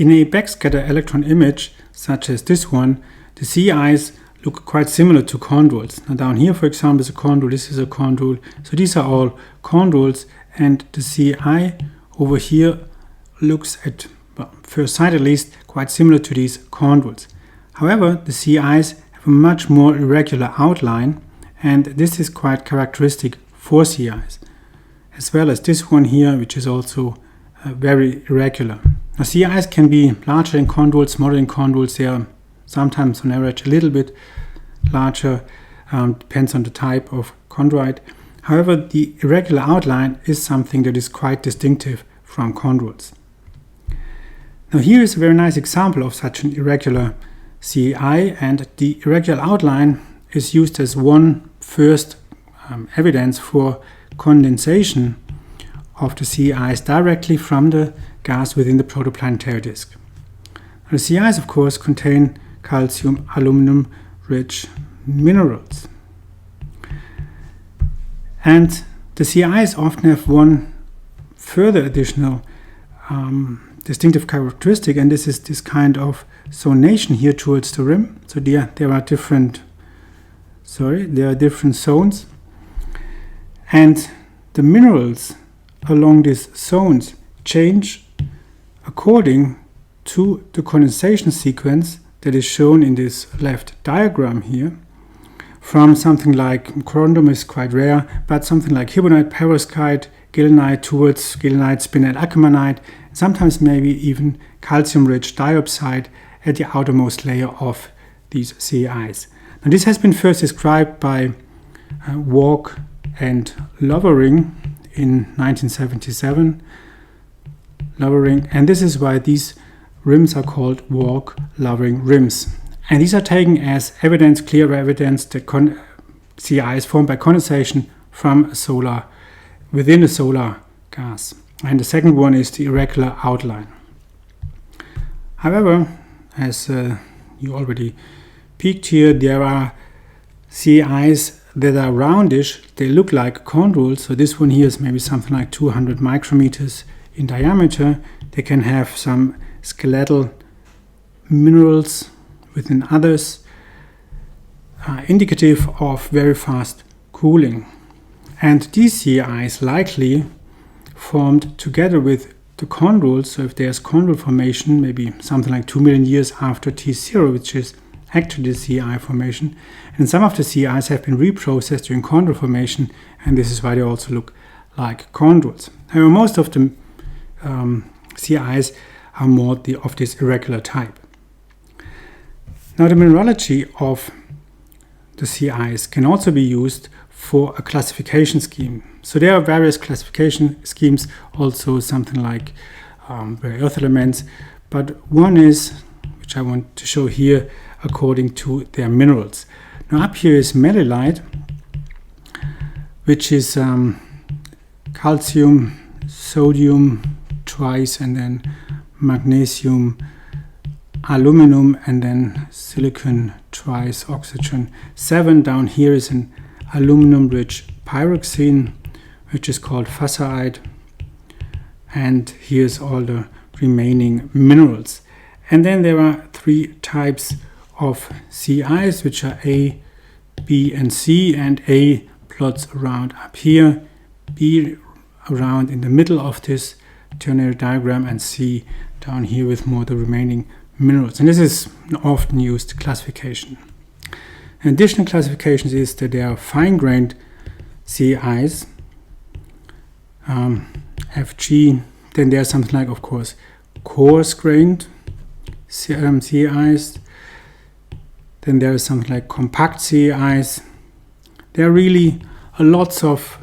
In a backscatter electron image, such as this one, the CAIs look quite similar to chondrules. Now down here, for example, is a chondrule, this is a chondrule. So these are all chondrules, and the CAI over here looks at, well, first sight at least, quite similar to these chondrules. However, the CAIs have a much more irregular outline, and this is quite characteristic for CAIs, as well as this one here, which is also very irregular. Now, CAIs can be larger than chondrules, smaller than chondrules. They are sometimes on average a little bit larger, depends on the type of chondrite. However, the irregular outline is something that is quite distinctive from chondrules. Now here is a very nice example of such an irregular CAI, and the irregular outline is used as one first evidence for condensation of the CAIs directly from the gas within the protoplanetary disk. Now, the CAIs, of course, contain calcium, aluminum rich minerals. And the CAIs often have one further additional distinctive characteristic, and this is this kind of zonation here towards the rim. So there are different zones, and the minerals along these zones change according to the condensation sequence that is shown in this left diagram here, from something like corundum is quite rare, but something like hibonite, perovskite, gillenite towards gillenite, spinel, acamanite, sometimes maybe even calcium-rich diopside at the outermost layer of these CAIs. Now, this has been first described by Wark and Lovering in 1977. Lovering, and this is why these rims are called Wark-Lovering rims. And these are taken as evidence, clear evidence that CAI is formed by condensation from within a solar gas. And the second one is the irregular outline. However, as you already peeked here, there are CAIs that are roundish. They look like chondrules. So this one here is maybe something like 200 micrometers in diameter. They can have some skeletal minerals within others, indicative of very fast cooling. And these CAIs likely formed together with the chondrules. So if there's chondrule formation, maybe something like 2 million years after T0, which is actually the CAI formation. And some of the CAIs have been reprocessed during chondrule formation, and this is why they also look like chondrules. However, most of the CAIs are more of this irregular type. Now, the mineralogy of the CAIs can also be used for a classification scheme. So there are various classification schemes, also something like rare earth elements, but one is, which I want to show here, according to their minerals. Now up here is melilite, which is calcium, sodium, twice, and then magnesium, aluminum, and then silicon, twice, oxygen 7. Down here is an aluminum-rich pyroxene, which is called fassaite. And here's all the remaining minerals. And then there are 3 types of CAIs, which are A, B, and C, and A plots around up here, B around in the middle of this ternary diagram, and C down here with more the remaining minerals. And this is an often used classification. An additional classification is that there are fine-grained CAIs, FG. Then there's something like, of course, coarse-grained CAIs. Then there is something like compact CAIs. There are really lots of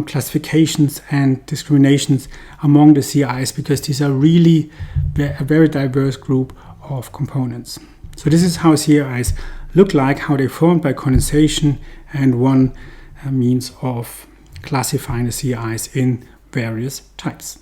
classifications and discriminations among the CAIs, because these are really a very diverse group of components. So this is how CAIs look like, how they formed by condensation, and one means of classifying the CAIs in various types.